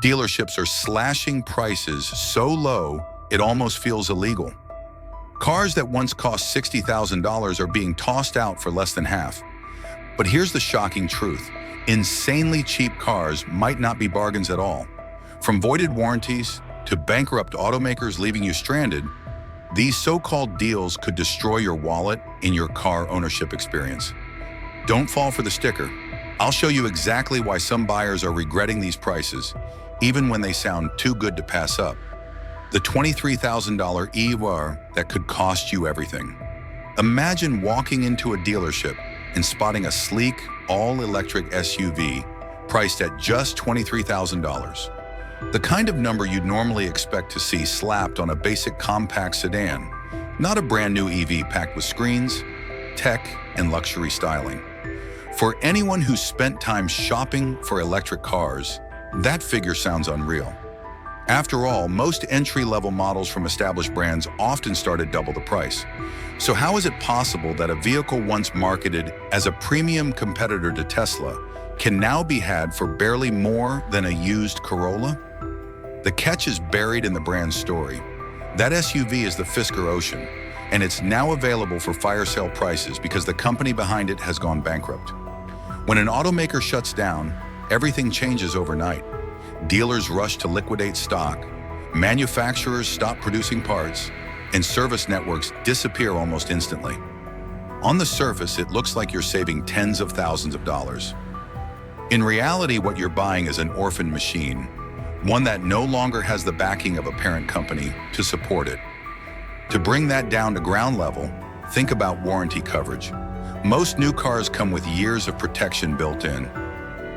Dealerships are slashing prices so low it almost feels illegal. Cars that once cost $60,000 are being tossed out for less than half. But here's the shocking truth. Insanely cheap cars might not be bargains at all. From voided warranties to bankrupt automakers leaving you stranded, these so-called deals could destroy your wallet in your car ownership experience. Don't fall for the sticker. I'll show you exactly why some buyers are regretting these prices, even when they sound too good to pass up. The $23,000 EVAR that could cost you everything. Imagine walking into a dealership and spotting a sleek, all-electric SUV priced at just $23,000. The kind of number you'd normally expect to see slapped on a basic compact sedan, not a brand new EV packed with screens, tech, and luxury styling. For anyone who's spent time shopping for electric cars, that figure sounds unreal. After all, most entry-level models from established brands often start at double the price. So how is it possible that a vehicle once marketed as a premium competitor to Tesla can now be had for barely more than a used Corolla? The catch is buried in the brand's story. That SUV is the Fisker Ocean, and it's now available for fire sale prices because the company behind it has gone bankrupt. When an automaker shuts down, everything changes overnight. Dealers rush to liquidate stock, manufacturers stop producing parts, and service networks disappear almost instantly. On the surface, it looks like you're saving tens of thousands of dollars. In reality, what you're buying is an orphaned machine, one that no longer has the backing of a parent company to support it. To bring that down to ground level, think about warranty coverage. Most new cars come with years of protection built in.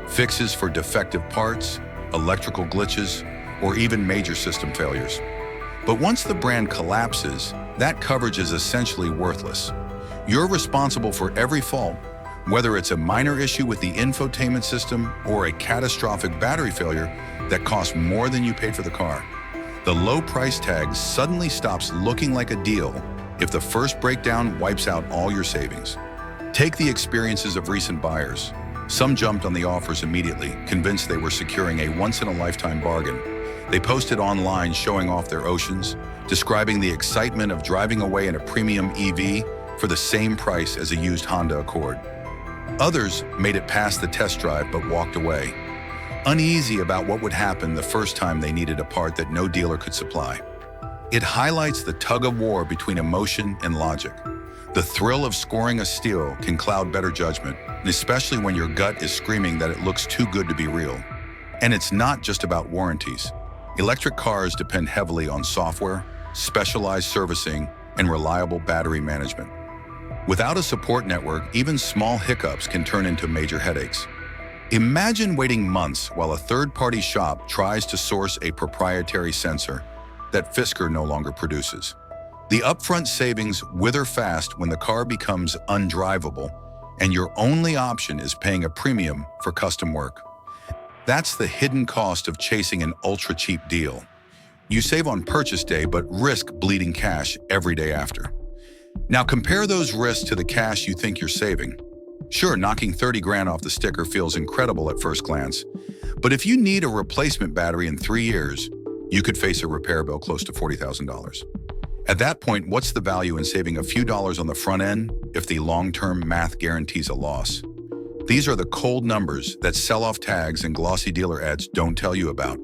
Fixes for defective parts, electrical glitches, or even major system failures. But once the brand collapses, that coverage is essentially worthless. You're responsible for every fault, whether it's a minor issue with the infotainment system or a catastrophic battery failure that costs more than you paid for the car. The low price tag suddenly stops looking like a deal if the first breakdown wipes out all your savings. Take the experiences of recent buyers. Some jumped on the offers immediately, convinced they were securing a once-in-a-lifetime bargain. They posted online showing off their Oceans, describing the excitement of driving away in a premium EV for the same price as a used Honda Accord. Others made it past the test drive but walked away, uneasy about what would happen the first time they needed a part that no dealer could supply. It highlights the tug-of-war between emotion and logic. The thrill of scoring a steal can cloud better judgment, especially when your gut is screaming that it looks too good to be real. And it's not just about warranties. Electric cars depend heavily on software, specialized servicing, and reliable battery management. Without a support network, even small hiccups can turn into major headaches. Imagine waiting months while a third-party shop tries to source a proprietary sensor that Fisker no longer produces. The upfront savings wither fast when the car becomes undrivable, and your only option is paying a premium for custom work. That's the hidden cost of chasing an ultra-cheap deal. You save on purchase day, but risk bleeding cash every day after. Now compare those risks to the cash you think you're saving. Sure, knocking 30 grand off the sticker feels incredible at first glance, but if you need a replacement battery in 3 years, you could face a repair bill close to $40,000. At that point, what's the value in saving a few dollars on the front end if the long-term math guarantees a loss? These are the cold numbers that sell-off tags and glossy dealer ads don't tell you about.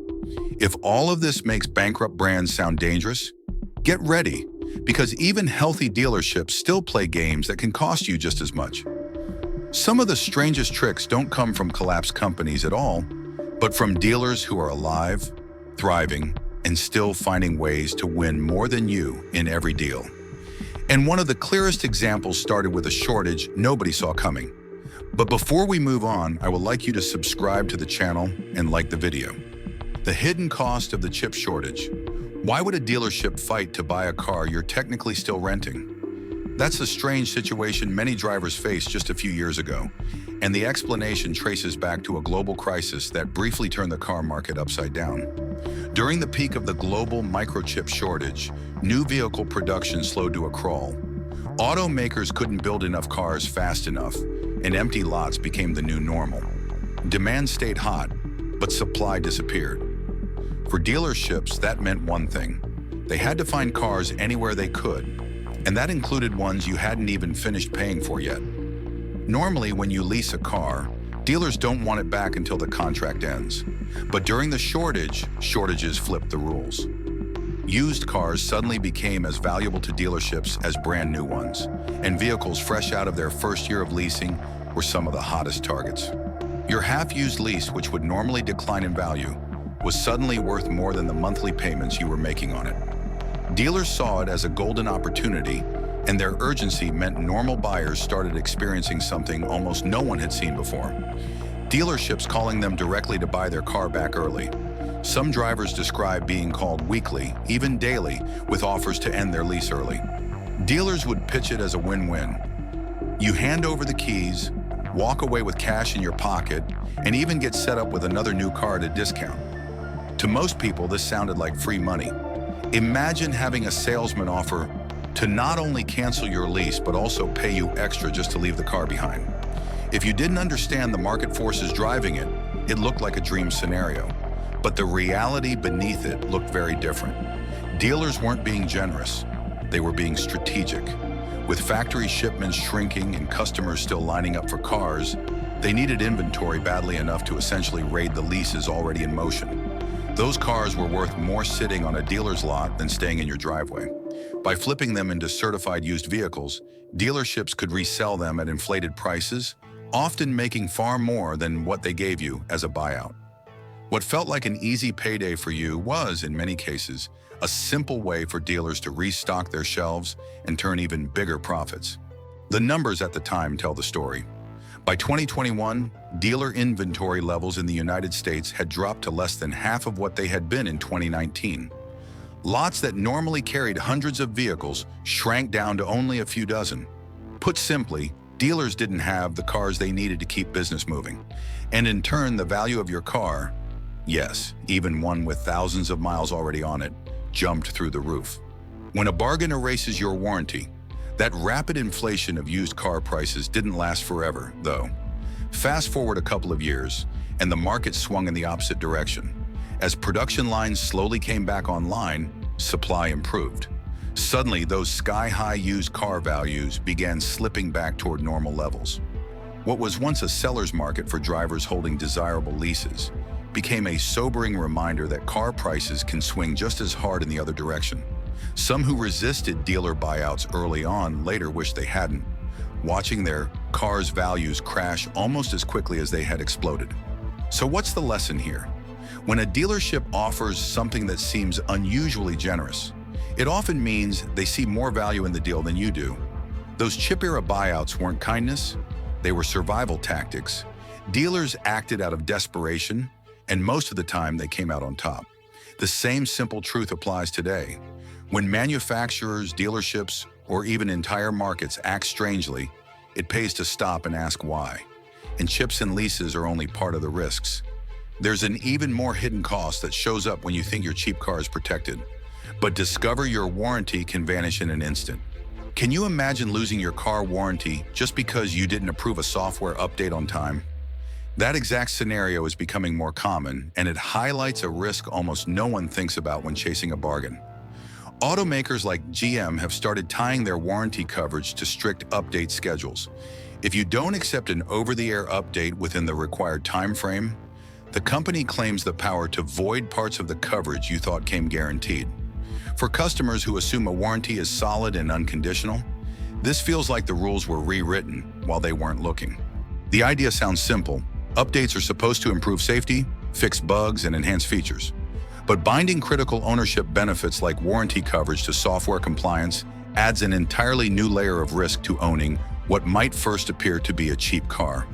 If all of this makes bankrupt brands sound dangerous, get ready, because even healthy dealerships still play games that can cost you just as much. Some of the strangest tricks don't come from collapsed companies at all, but from dealers who are alive, thriving, and still finding ways to win more than you in every deal. And one of the clearest examples started with a shortage nobody saw coming. But before we move on, I would like you to subscribe to the channel and like the video. The hidden cost of the chip shortage. Why would a dealership fight to buy a car you're technically still renting? That's a strange situation many drivers faced just a few years ago, and the explanation traces back to a global crisis that briefly turned the car market upside down. During the peak of the global microchip shortage, new vehicle production slowed to a crawl. Automakers couldn't build enough cars fast enough, and empty lots became the new normal. Demand stayed hot, but supply disappeared. For dealerships, that meant one thing. They had to find cars anywhere they could, and that included ones you hadn't even finished paying for yet. Normally, when you lease a car, dealers don't want it back until the contract ends. But during the shortages flipped the rules. Used cars suddenly became as valuable to dealerships as brand new ones, and vehicles fresh out of their first year of leasing were some of the hottest targets. Your half-used lease, which would normally decline in value, was suddenly worth more than the monthly payments you were making on it. Dealers saw it as a golden opportunity, and their urgency meant normal buyers started experiencing something almost no one had seen before. Dealerships calling them directly to buy their car back early. Some drivers describe being called weekly, even daily, with offers to end their lease early. Dealers would pitch it as a win-win. You hand over the keys, walk away with cash in your pocket, and even get set up with another new car at a discount. To most people, this sounded like free money. Imagine having a salesman offer to not only cancel your lease, but also pay you extra just to leave the car behind. If you didn't understand the market forces driving it, it looked like a dream scenario. But the reality beneath it looked very different. Dealers weren't being generous, they were being strategic. With factory shipments shrinking and customers still lining up for cars, they needed inventory badly enough to essentially raid the leases already in motion. Those cars were worth more sitting on a dealer's lot than staying in your driveway. By flipping them into certified used vehicles, dealerships could resell them at inflated prices, often making far more than what they gave you as a buyout. What felt like an easy payday for you was, in many cases, a simple way for dealers to restock their shelves and turn even bigger profits. The numbers at the time tell the story. By 2021, dealer inventory levels in the United States had dropped to less than half of what they had been in 2019. Lots that normally carried hundreds of vehicles shrank down to only a few dozen. Put simply, dealers didn't have the cars they needed to keep business moving. And in turn, the value of your car, yes, even one with thousands of miles already on it, jumped through the roof. When a bargain erases your warranty, that rapid inflation of used car prices didn't last forever, though. Fast forward a couple of years, and the market swung in the opposite direction. As production lines slowly came back online, supply improved. Suddenly, those sky-high used car values began slipping back toward normal levels. What was once a seller's market for drivers holding desirable leases became a sobering reminder that car prices can swing just as hard in the other direction. Some who resisted dealer buyouts early on later wished they hadn't, watching their cars' values crash almost as quickly as they had exploded. So what's the lesson here? When a dealership offers something that seems unusually generous, it often means they see more value in the deal than you do. Those chip-era buyouts weren't kindness, they were survival tactics. Dealers acted out of desperation, and most of the time they came out on top. The same simple truth applies today. When manufacturers, dealerships, or even entire markets act strangely, it pays to stop and ask why. And chips and leases are only part of the risks. There's an even more hidden cost that shows up when you think your cheap car is protected. But discover your warranty can vanish in an instant. Can you imagine losing your car warranty just because you didn't approve a software update on time? That exact scenario is becoming more common, and it highlights a risk almost no one thinks about when chasing a bargain. Automakers like GM have started tying their warranty coverage to strict update schedules. If you don't accept an over-the-air update within the required time frame, the company claims the power to void parts of the coverage you thought came guaranteed. For customers who assume a warranty is solid and unconditional, this feels like the rules were rewritten while they weren't looking. The idea sounds simple. Updates are supposed to improve safety, fix bugs, and enhance features. But binding critical ownership benefits like warranty coverage to software compliance adds an entirely new layer of risk to owning what might first appear to be a cheap car.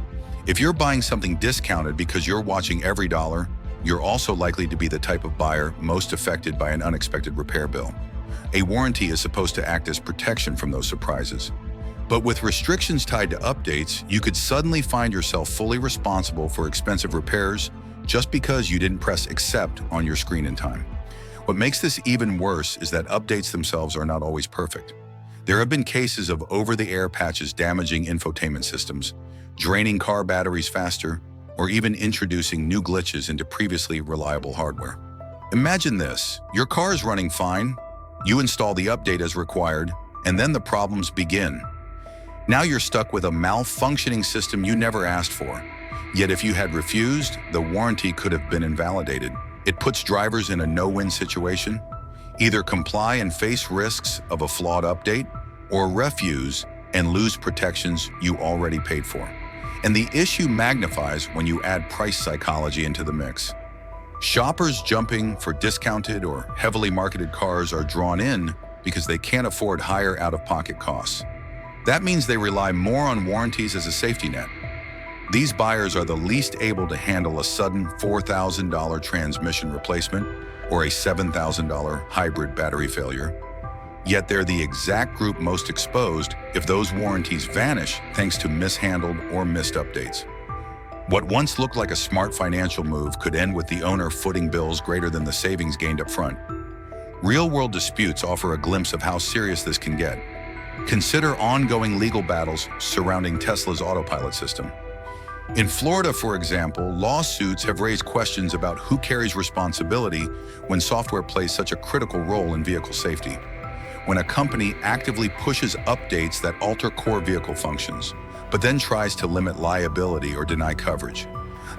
If you're buying something discounted because you're watching every dollar, you're also likely to be the type of buyer most affected by an unexpected repair bill. A warranty is supposed to act as protection from those surprises. But with restrictions tied to updates, you could suddenly find yourself fully responsible for expensive repairs just because you didn't press accept on your screen in time. What makes this even worse is that updates themselves are not always perfect. There have been cases of over-the-air patches damaging infotainment systems, draining car batteries faster, or even introducing new glitches into previously reliable hardware. Imagine this, your car is running fine, you install the update as required, and then the problems begin. Now you're stuck with a malfunctioning system you never asked for. Yet if you had refused, the warranty could have been invalidated. It puts drivers in a no-win situation. Either comply and face risks of a flawed update, or refuse and lose protections you already paid for. And the issue magnifies when you add price psychology into the mix. Shoppers jumping for discounted or heavily marketed cars are drawn in because they can't afford higher out-of-pocket costs. That means they rely more on warranties as a safety net. These buyers are the least able to handle a sudden $4,000 transmission replacement or a $7,000 hybrid battery failure. Yet they're the exact group most exposed if those warranties vanish thanks to mishandled or missed updates. What once looked like a smart financial move could end with the owner footing bills greater than the savings gained up front. Real-world disputes offer a glimpse of how serious this can get. Consider ongoing legal battles surrounding Tesla's autopilot system. In Florida, for example, lawsuits have raised questions about who carries responsibility when software plays such a critical role in vehicle safety. When a company actively pushes updates that alter core vehicle functions, but then tries to limit liability or deny coverage.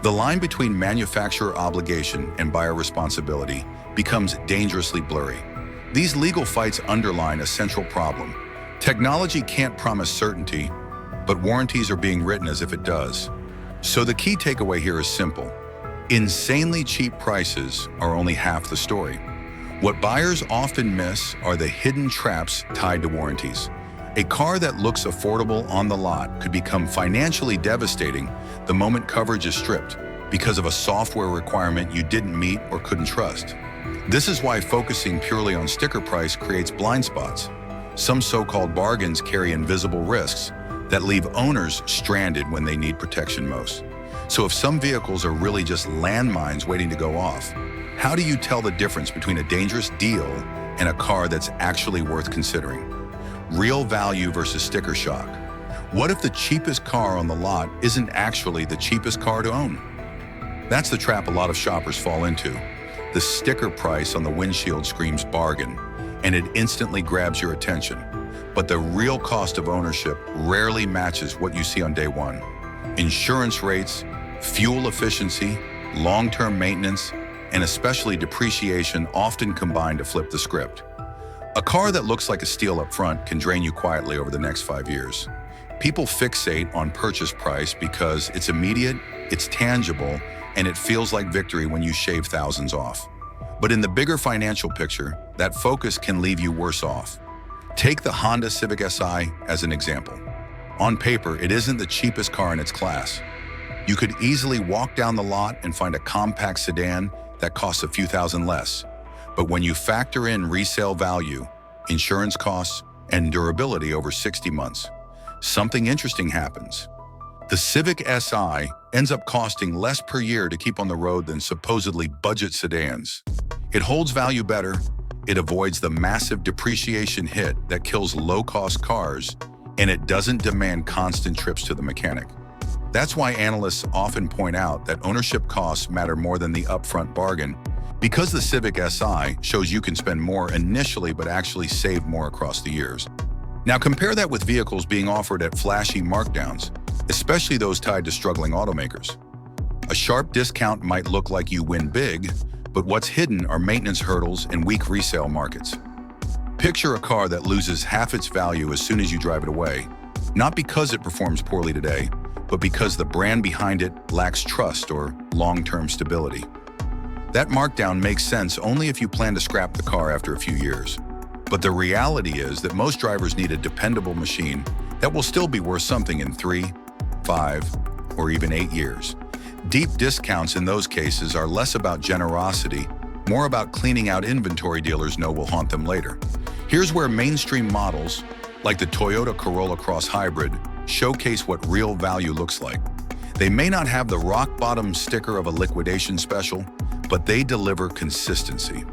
The line between manufacturer obligation and buyer responsibility becomes dangerously blurry. These legal fights underline a central problem. Technology can't promise certainty, but warranties are being written as if it does. So the key takeaway here is simple. Insanely cheap prices are only half the story. What buyers often miss are the hidden traps tied to warranties. A car that looks affordable on the lot could become financially devastating the moment coverage is stripped because of a software requirement you didn't meet or couldn't trust. This is why focusing purely on sticker price creates blind spots. Some so-called bargains carry invisible risks that leave owners stranded when they need protection most. So if some vehicles are really just landmines waiting to go off, how do you tell the difference between a dangerous deal and a car that's actually worth considering? Real value versus sticker shock. What if the cheapest car on the lot isn't actually the cheapest car to own? That's the trap a lot of shoppers fall into. The sticker price on the windshield screams bargain, and it instantly grabs your attention. But the real cost of ownership rarely matches what you see on day one. Insurance rates, fuel efficiency, long-term maintenance, and especially depreciation often combine to flip the script. A car that looks like a steal up front can drain you quietly over the next 5 years. People fixate on purchase price because it's immediate, it's tangible, and it feels like victory when you shave thousands off. But in the bigger financial picture, that focus can leave you worse off. Take the Honda Civic Si as an example. On paper, it isn't the cheapest car in its class. You could easily walk down the lot and find a compact sedan that costs a few thousand less. But when you factor in resale value, insurance costs, and durability over 60 months, something interesting happens. The Civic Si ends up costing less per year to keep on the road than supposedly budget sedans. It holds value better, it avoids the massive depreciation hit that kills low-cost cars, and it doesn't demand constant trips to the mechanic. That's why analysts often point out that ownership costs matter more than the upfront bargain, because the Civic Si shows you can spend more initially but actually save more across the years. Now compare that with vehicles being offered at flashy markdowns, especially those tied to struggling automakers. A sharp discount might look like you win big, but what's hidden are maintenance hurdles and weak resale markets. Picture a car that loses half its value as soon as you drive it away, not because it performs poorly today, but because the brand behind it lacks trust or long-term stability. That markdown makes sense only if you plan to scrap the car after a few years. But the reality is that most drivers need a dependable machine that will still be worth something in 3, 5, or even 8 years. Deep discounts in those cases are less about generosity, more about cleaning out inventory dealers know will haunt them later. Here's where mainstream models, like the Toyota Corolla Cross Hybrid, showcase what real value looks like. They may not have the rock-bottom sticker of a liquidation special, but they deliver consistency.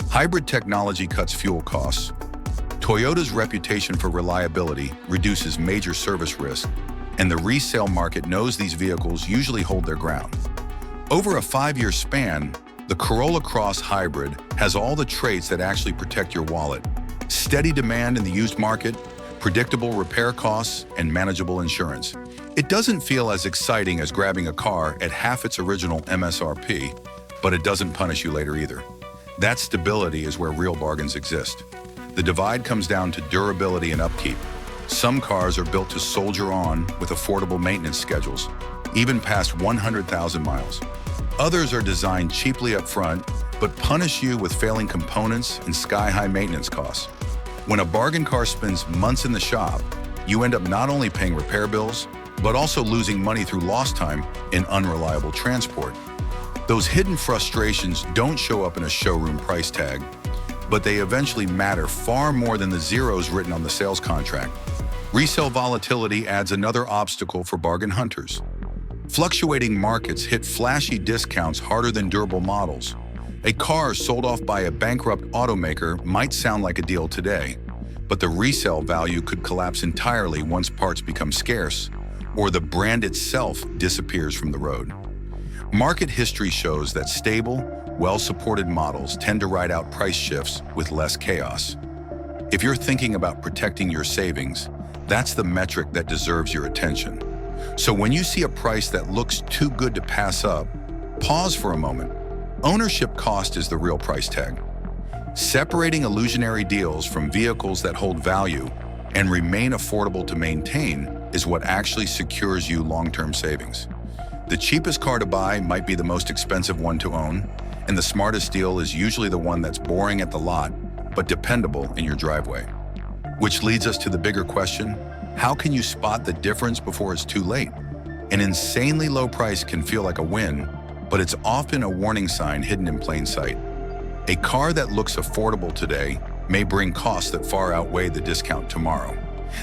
Hybrid technology cuts fuel costs. Toyota's reputation for reliability reduces major service risk, and the resale market knows these vehicles usually hold their ground. Over a 5-year span, The Corolla Cross Hybrid has all the traits that actually protect your wallet. Steady demand in the used market, predictable repair costs, and manageable insurance. It doesn't feel as exciting as grabbing a car at half its original MSRP, but it doesn't punish you later either. That stability is where real bargains exist. The divide comes down to durability and upkeep. Some cars are built to soldier on with affordable maintenance schedules, even past 100,000 miles. Others are designed cheaply up front, but punish you with failing components and sky-high maintenance costs. When a bargain car spends months in the shop, you end up not only paying repair bills, but also losing money through lost time in unreliable transport. Those hidden frustrations don't show up in a showroom price tag, but they eventually matter far more than the zeros written on the sales contract. Resale volatility adds another obstacle for bargain hunters. Fluctuating markets hit flashy discounts harder than durable models. A car sold off by a bankrupt automaker might sound like a deal today, but the resale value could collapse entirely once parts become scarce, or the brand itself disappears from the road. Market history shows that stable, well-supported models tend to ride out price shifts with less chaos. If you're thinking about protecting your savings, that's the metric that deserves your attention. So when you see a price that looks too good to pass up, pause for a moment. Ownership cost is the real price tag. Separating illusionary deals from vehicles that hold value and remain affordable to maintain is what actually secures you long-term savings. The cheapest car to buy might be the most expensive one to own, and the smartest deal is usually the one that's boring at the lot, but dependable in your driveway. Which leads us to the bigger question: how can you spot the difference before it's too late? An insanely low price can feel like a win, but it's often a warning sign hidden in plain sight. A car that looks affordable today may bring costs that far outweigh the discount tomorrow.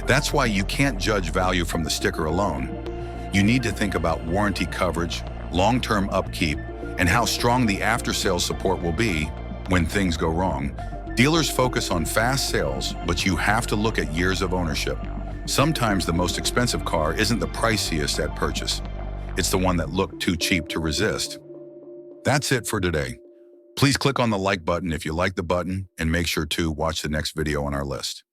That's why you can't judge value from the sticker alone. You need to think about warranty coverage, long-term upkeep, and how strong the after-sales support will be when things go wrong. Dealers focus on fast sales, but you have to look at years of ownership. Sometimes the most expensive car isn't the priciest at purchase. It's the one that looked too cheap to resist. That's it for today. Please click on the like button if you like the button, and make sure to watch the next video on our list.